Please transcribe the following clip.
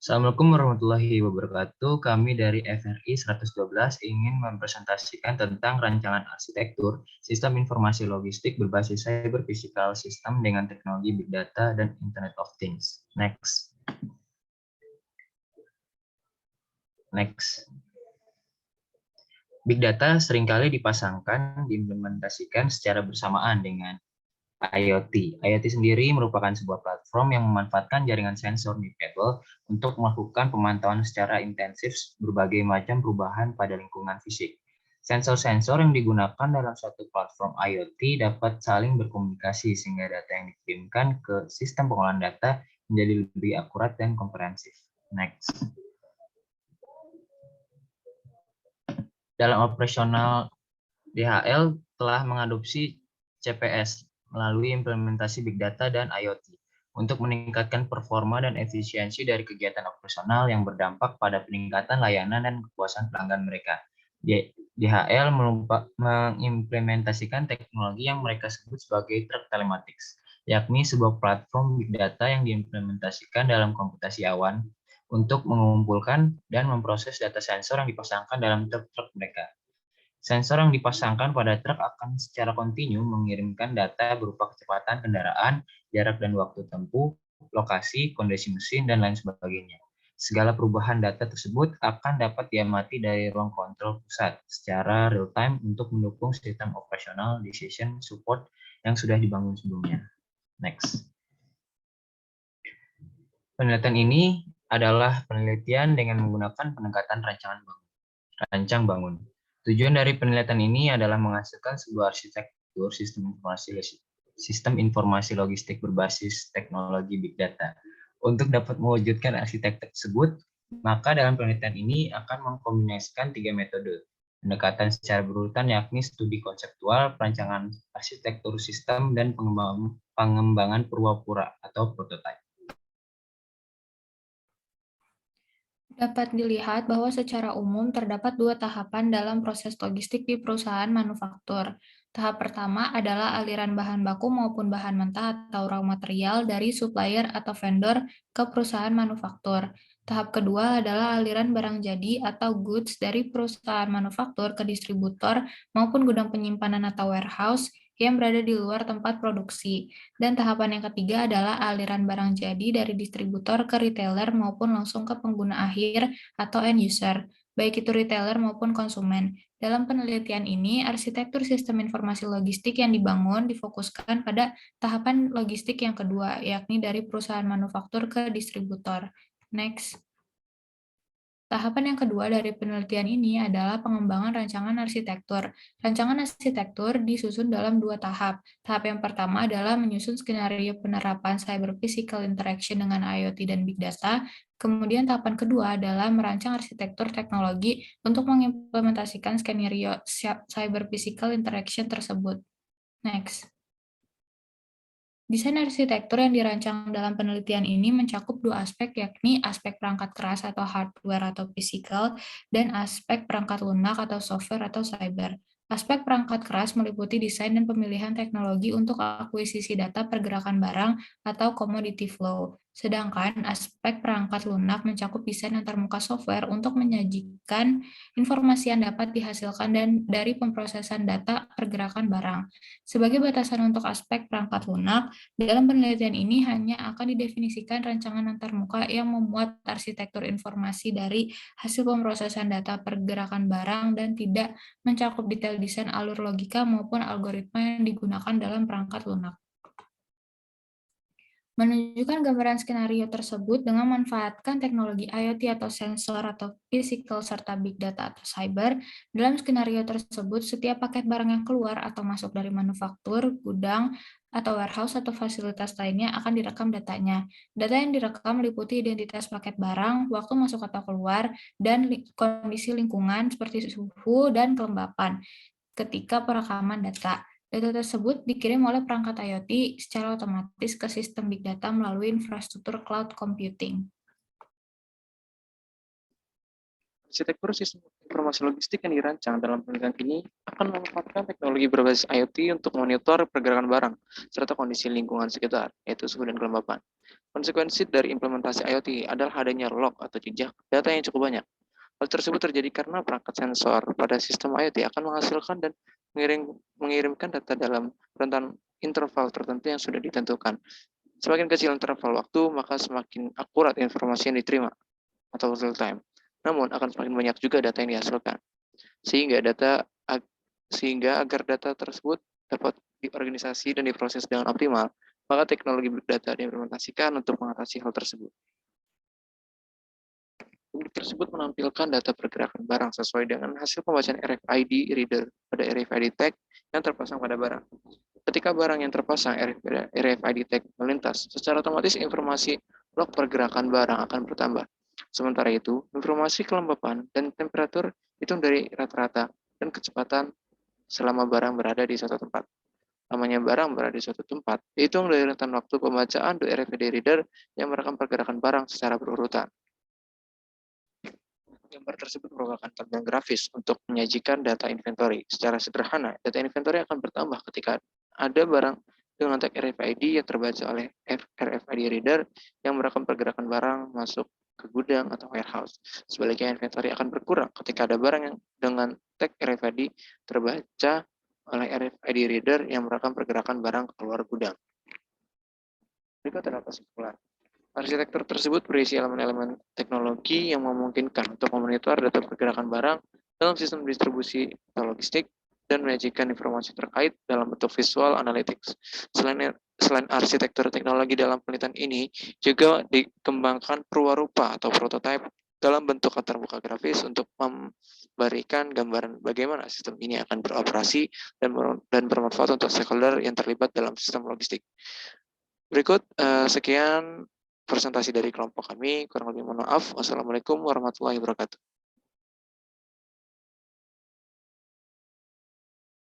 Assalamualaikum warahmatullahi wabarakatuh. Kami dari FRI 112 ingin mempresentasikan tentang rancangan arsitektur sistem informasi logistik berbasis cyber physical system dengan teknologi big data dan Internet of Things. Next. Big data seringkali dipasangkan, diimplementasikan secara bersamaan dengan IoT. IoT sendiri merupakan sebuah platform yang memanfaatkan jaringan sensor di kabel untuk melakukan pemantauan secara intensif berbagai macam perubahan pada lingkungan fisik. Sensor-sensor yang digunakan dalam suatu platform IoT dapat saling berkomunikasi sehingga data yang dikirimkan ke sistem pengolahan data menjadi lebih akurat dan komprehensif. Next. Dalam operasional, DHL telah mengadopsi CPS melalui implementasi Big Data dan IoT untuk meningkatkan performa dan efisiensi dari kegiatan operasional yang berdampak pada peningkatan layanan dan kepuasan pelanggan mereka. DHL mengimplementasikan teknologi yang mereka sebut sebagai Truck Telematics, yakni sebuah platform Big Data yang diimplementasikan dalam komputasi awan untuk mengumpulkan dan memproses data sensor yang dipasangkan dalam truk-truk mereka. Sensor yang dipasangkan pada truk akan secara kontinu mengirimkan data berupa kecepatan kendaraan, jarak dan waktu tempuh, lokasi, kondisi mesin, dan lain sebagainya. Segala perubahan data tersebut akan dapat diamati dari ruang kontrol pusat secara real-time untuk mendukung sistem operasional decision support yang sudah dibangun sebelumnya. Next. Penelitian ini adalah penelitian dengan menggunakan pendekatan rancang bangun. Tujuan dari penelitian ini adalah menghasilkan sebuah arsitektur sistem informasi logistik berbasis teknologi Big Data. Untuk dapat mewujudkan arsitektur tersebut, maka dalam penelitian ini akan mengkombinasikan 3 metode. Pendekatan secara berurutan yakni studi konseptual, perancangan arsitektur sistem, dan pengembangan pura-pura atau prototipe. Dapat dilihat bahwa secara umum terdapat dua tahapan dalam proses logistik di perusahaan manufaktur. Tahap pertama adalah aliran bahan baku maupun bahan mentah atau raw material dari supplier atau vendor ke perusahaan manufaktur. Tahap kedua adalah aliran barang jadi atau goods dari perusahaan manufaktur ke distributor maupun gudang penyimpanan atau warehouse yang berada di luar tempat produksi. Dan tahapan yang ketiga adalah aliran barang jadi dari distributor ke retailer maupun langsung ke pengguna akhir atau end user, baik itu retailer maupun konsumen. Dalam penelitian ini, arsitektur sistem informasi logistik yang dibangun difokuskan pada tahapan logistik yang kedua, yakni dari perusahaan manufaktur ke distributor. Next. Tahapan yang kedua dari penelitian ini adalah pengembangan rancangan arsitektur. Rancangan arsitektur disusun dalam dua tahap. Tahap yang pertama adalah menyusun skenario penerapan cyber physical interaction dengan IoT dan Big Data. Kemudian tahapan kedua adalah merancang arsitektur teknologi untuk mengimplementasikan skenario cyber physical interaction tersebut. Next. Desain arsitektur yang dirancang dalam penelitian ini mencakup dua aspek, yakni aspek perangkat keras atau hardware atau physical, dan aspek perangkat lunak atau software atau cyber. Aspek perangkat keras meliputi desain dan pemilihan teknologi untuk akuisisi data pergerakan barang atau commodity flow. Sedangkan aspek perangkat lunak mencakup desain antarmuka software untuk menyajikan informasi yang dapat dihasilkan dari pemrosesan data pergerakan barang. Sebagai batasan untuk aspek perangkat lunak, dalam penelitian ini hanya akan didefinisikan rancangan antarmuka yang memuat arsitektur informasi dari hasil pemrosesan data pergerakan barang dan tidak mencakup detail desain alur logika maupun algoritma yang digunakan dalam perangkat lunak. Menunjukkan gambaran skenario tersebut dengan memanfaatkan teknologi IoT atau sensor atau physical serta big data atau cyber. Dalam skenario tersebut, setiap paket barang yang keluar atau masuk dari manufaktur, gudang, atau warehouse atau fasilitas lainnya akan direkam datanya. Data yang direkam meliputi identitas paket barang, waktu masuk atau keluar, dan kondisi lingkungan seperti suhu dan kelembapan ketika perekaman data. Data tersebut dikirim oleh perangkat IoT secara otomatis ke sistem Big Data melalui infrastruktur cloud computing. Arsitektur sistem informasi logistik yang dirancang dalam penelitian ini akan memanfaatkan teknologi berbasis IoT untuk memonitor pergerakan barang serta kondisi lingkungan sekitar, yaitu suhu dan kelembapan. Konsekuensi dari implementasi IoT adalah adanya log atau jejak data yang cukup banyak. Hal tersebut terjadi karena perangkat sensor pada sistem IoT akan menghasilkan dan mengirimkan data dalam rentan interval tertentu yang sudah ditentukan. Semakin kecil interval waktu, maka semakin akurat informasi yang diterima atau real time. Namun akan semakin banyak juga data yang dihasilkan. Sehingga agar data tersebut dapat diorganisasi dan diproses dengan optimal, maka teknologi big data diimplementasikan untuk mengatasi hal tersebut. Publik tersebut menampilkan data pergerakan barang sesuai dengan hasil pembacaan RFID reader pada RFID tag yang terpasang pada barang. Ketika barang yang terpasang RFID tag melintas, secara otomatis informasi log pergerakan barang akan bertambah. Sementara itu, informasi kelembapan dan temperatur hitung dari rata-rata dan kecepatan selama barang berada di suatu tempat. Namanya barang berada di suatu tempat, dihitung dari rentan waktu pembacaan dari RFID reader yang merekam pergerakan barang secara berurutan. Gambar tersebut merupakan tampil grafis untuk menyajikan data inventory. Secara sederhana, data inventory akan bertambah ketika ada barang dengan tag RFID yang terbaca oleh RFID reader yang merekam pergerakan barang masuk ke gudang atau warehouse. Sebaliknya, inventory akan berkurang ketika ada barang yang dengan tag RFID terbaca oleh RFID reader yang merekam pergerakan barang keluar gudang. Berikut adalah kesimpulan. Arsitektur tersebut berisi elemen-elemen teknologi yang memungkinkan untuk memonitor data pergerakan barang dalam sistem distribusi atau logistik dan menyajikan informasi terkait dalam bentuk visual analytics. Selain arsitektur teknologi dalam penelitian ini, juga dikembangkan perwarupa atau prototipe dalam bentuk terbuka grafis untuk memberikan gambaran bagaimana sistem ini akan beroperasi dan bermanfaat untuk stakeholder yang terlibat dalam sistem logistik. Berikut sekian presentasi dari kelompok kami. Kurang lebih mohon maaf. Wassalamualaikum warahmatullahi wabarakatuh.